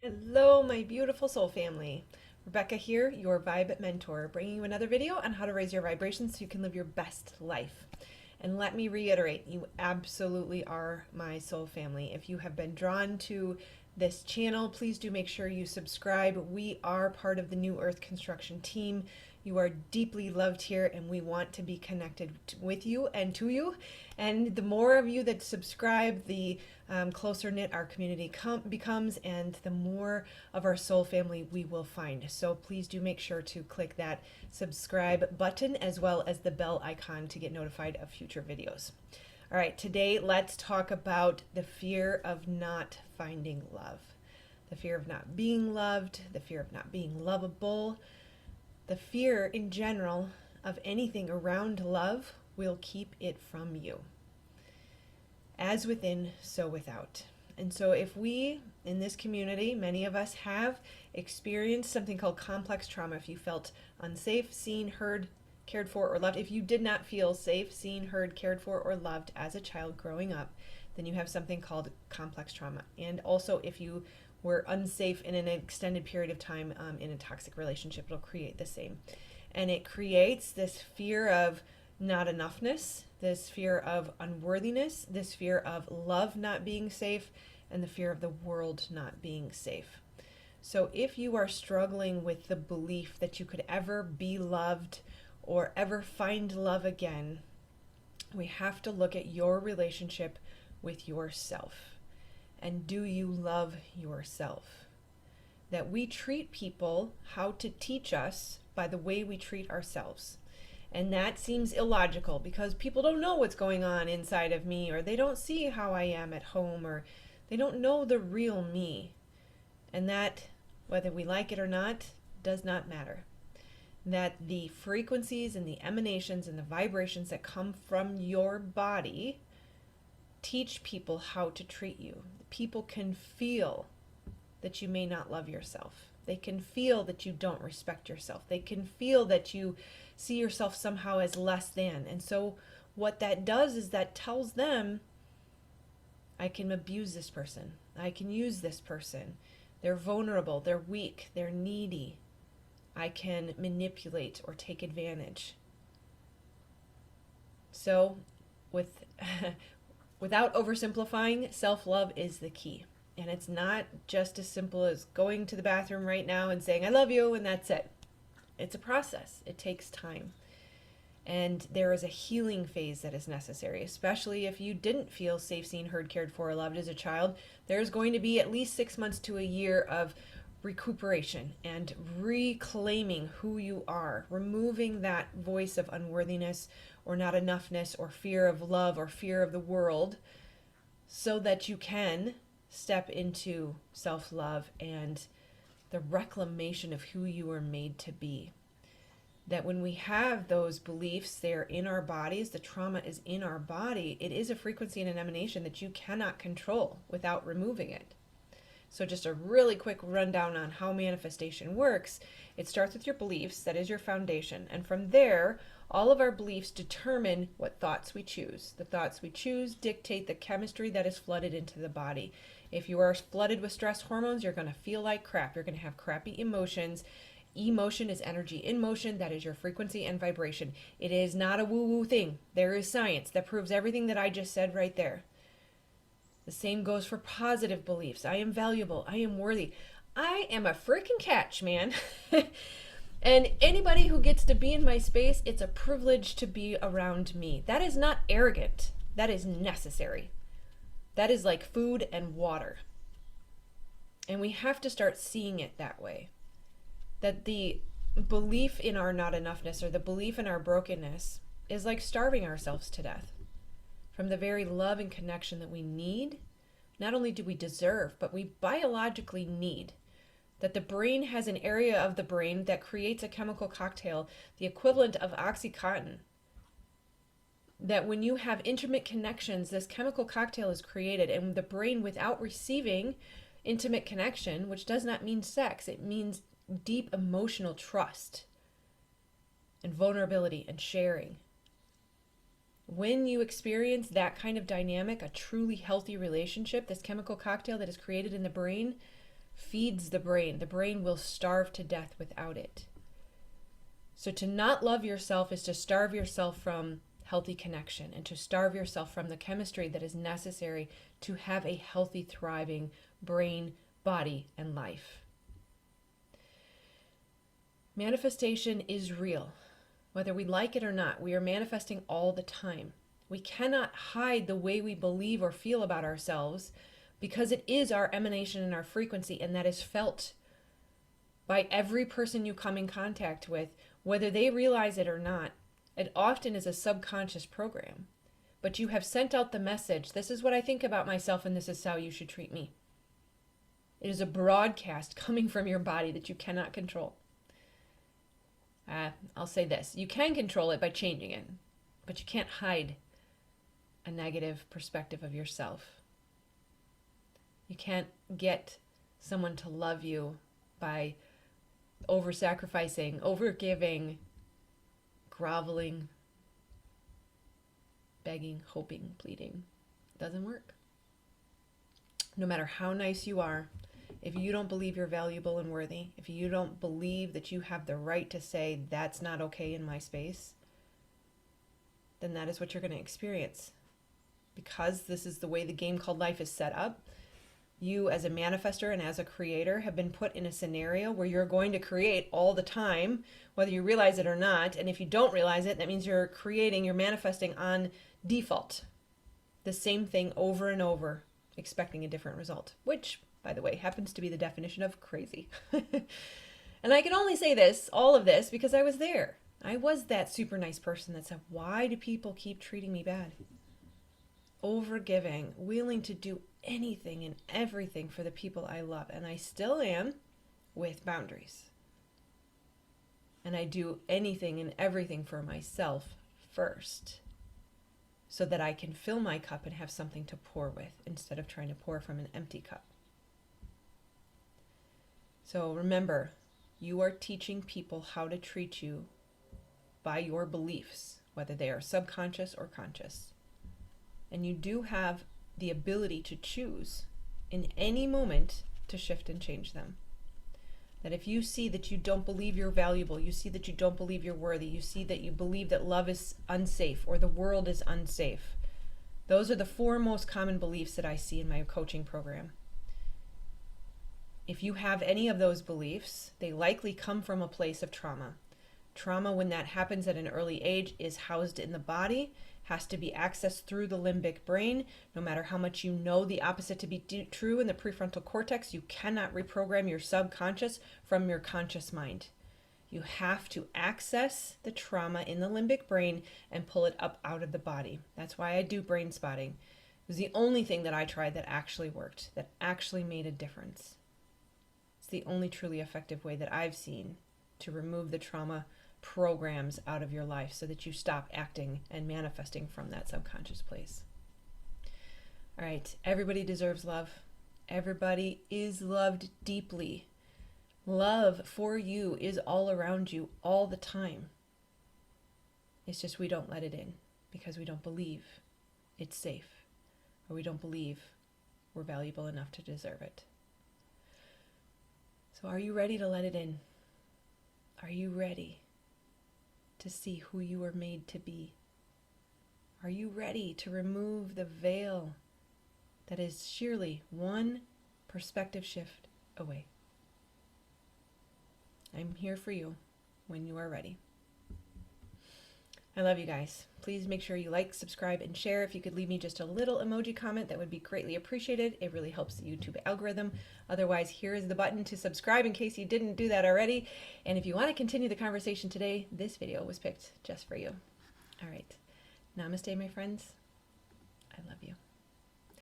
Hello, my beautiful soul family. Rebecca here, your Vibe Mentor, bringing you another video on how to raise your vibrations so you can live your best life. And let me reiterate, you absolutely are my soul family. If you have been drawn to this channel, please do make sure you subscribe. We are part of the New Earth Construction team. You are deeply loved here, and we want to be connected with you and to you. And the more of you that subscribe, the closer knit our community becomes, and the more of our soul family we will find. So please do make sure to click that subscribe button as well as the bell icon to get notified of future videos. All right, today let's talk about the fear of not finding love, the fear of not being loved, the fear of not being lovable, the fear in general of anything around love will keep it from you. As within, so without. And so if we, in this community, many of us have experienced something called complex trauma, if you felt unsafe, seen, heard, cared for, or loved, if you did not feel safe, seen, heard, cared for, or loved as a child growing up, then you have something called complex trauma. And also if you were unsafe in an extended period of time in a toxic relationship, it'll create the same. And it creates this fear of not enoughness, this fear of unworthiness, this fear of love not being safe, and the fear of the world not being safe. So if you are struggling with the belief that you could ever be loved or ever find love again, we have to look at your relationship with yourself. And do you love yourself? That we treat people how to teach us by the way we treat ourselves. And that seems illogical because people don't know what's going on inside of me, or they don't see how I am at home, or they don't know the real me. And that, whether we like it or not, does not matter. That the frequencies and the emanations and the vibrations that come from your body teach people how to treat you. People can feel that you may not love yourself. They can feel that you don't respect yourself. They can feel that you see yourself somehow as less than. And so what that does is that tells them, I can abuse this person. I can use this person. They're vulnerable. They're weak. They're needy. I can manipulate or take advantage. So with without oversimplifying, self-love is the key. And it's not just as simple as going to the bathroom right now and saying, I love you, and that's it. It's a process. It takes time. And there is a healing phase that is necessary, especially if you didn't feel safe, seen, heard, cared for, or loved as a child. There's going to be at least 6 months to a year of recuperation and reclaiming who you are, removing that voice of unworthiness or not enoughness or fear of love or fear of the world so that you can step into self-love and the reclamation of who you are made to be. That when we have those beliefs, they're in our bodies, the trauma is in our body, it is a frequency and an emanation that you cannot control without removing it. So just a really quick rundown on how manifestation works. It starts with your beliefs, that is your foundation. And from there, all of our beliefs determine what thoughts we choose. The thoughts we choose dictate the chemistry that is flooded into the body. If you are flooded with stress hormones, you're going to feel like crap. You're going to have crappy emotions. Emotion is energy in motion. That is your frequency and vibration. It is not a woo-woo thing. There is science that proves everything that I just said right there. The same goes for positive beliefs. I am valuable. I am worthy. I am a freaking catch, man. And anybody who gets to be in my space, it's a privilege to be around me. That is not arrogant. That is necessary. That is like food and water. And we have to start seeing it that way. That the belief in our not enoughness or the belief in our brokenness is like starving ourselves to death from the very love and connection that we need. Not only do we deserve, but we biologically need. That the brain has an area of the brain that creates a chemical cocktail, the equivalent of Oxycontin. That when you have intimate connections, this chemical cocktail is created, and the brain, without receiving intimate connection, which does not mean sex, it means deep emotional trust and vulnerability and sharing. When you experience that kind of dynamic, a truly healthy relationship, this chemical cocktail that is created in the brain feeds the brain. The brain will starve to death without it. So to not love yourself is to starve yourself from healthy connection and to starve yourself from the chemistry that is necessary to have a healthy, thriving brain, body, and life. Manifestation is real. Whether we like it or not, we are manifesting all the time. We cannot hide the way we believe or feel about ourselves because it is our emanation and our frequency, and that is felt by every person you come in contact with, whether they realize it or not. It often is a subconscious program, but you have sent out the message, this is what I think about myself and this is how you should treat me. It is a broadcast coming from your body that you cannot control. I'll say this, you can control it by changing it, but you can't hide a negative perspective of yourself. You can't get someone to love you by over-sacrificing, over-giving, groveling, begging, hoping, pleading. It doesn't work. No matter how nice you are, if you don't believe you're valuable and worthy, if you don't believe that you have the right to say, that's not okay in my space, then that is what you're going to experience. Because this is the way the game called life is set up, you as a manifester and as a creator have been put in a scenario where you're going to create all the time, whether you realize it or not. And if you don't realize it, that means you're creating, you're manifesting on default. The same thing over and over, expecting a different result, which, by the way, happens to be the definition of crazy. And I can only say this, all of this, because I was there. I was that super nice person that said, why do people keep treating me bad? Overgiving, willing to do anything and everything for the people I love. And I still am, with boundaries. And I do anything and everything for myself first, so that I can fill my cup and have something to pour with instead of trying to pour from an empty cup. So remember, you are teaching people how to treat you by your beliefs, whether they are subconscious or conscious. And you do have the ability to choose in any moment to shift and change them. That if you see that you don't believe you're valuable, you see that you don't believe you're worthy, you see that you believe that love is unsafe or the world is unsafe, those are the 4 most common beliefs that I see in my coaching program. If you have any of those beliefs, they likely come from a place of trauma. Trauma, when that happens at an early age, is housed in the body, has to be accessed through the limbic brain. No matter how much you know the opposite to be true in the prefrontal cortex, you cannot reprogram your subconscious from your conscious mind. You have to access the trauma in the limbic brain and pull it up out of the body. That's why I do brain spotting. It was the only thing that I tried that actually worked, that actually made a difference. It's the only truly effective way that I've seen to remove the trauma programs out of your life so that you stop acting and manifesting from that subconscious place. All right, everybody deserves love. Everybody is loved deeply. Love for you is all around you all the time. It's just we don't let it in because we don't believe it's safe, or we don't believe we're valuable enough to deserve it. So are you ready to let it in? Are you ready to see who you were made to be? Are you ready to remove the veil that is sheerly one perspective shift away? I'm here for you when you are ready. I love you guys. Please make sure you like, subscribe, and share. If you could leave me just a little emoji comment, that would be greatly appreciated. It really helps the YouTube algorithm. Otherwise, here is the button to subscribe in case you didn't do that already. And if you want to continue the conversation today, this video was picked just for you. All right. Namaste, my friends. I love you.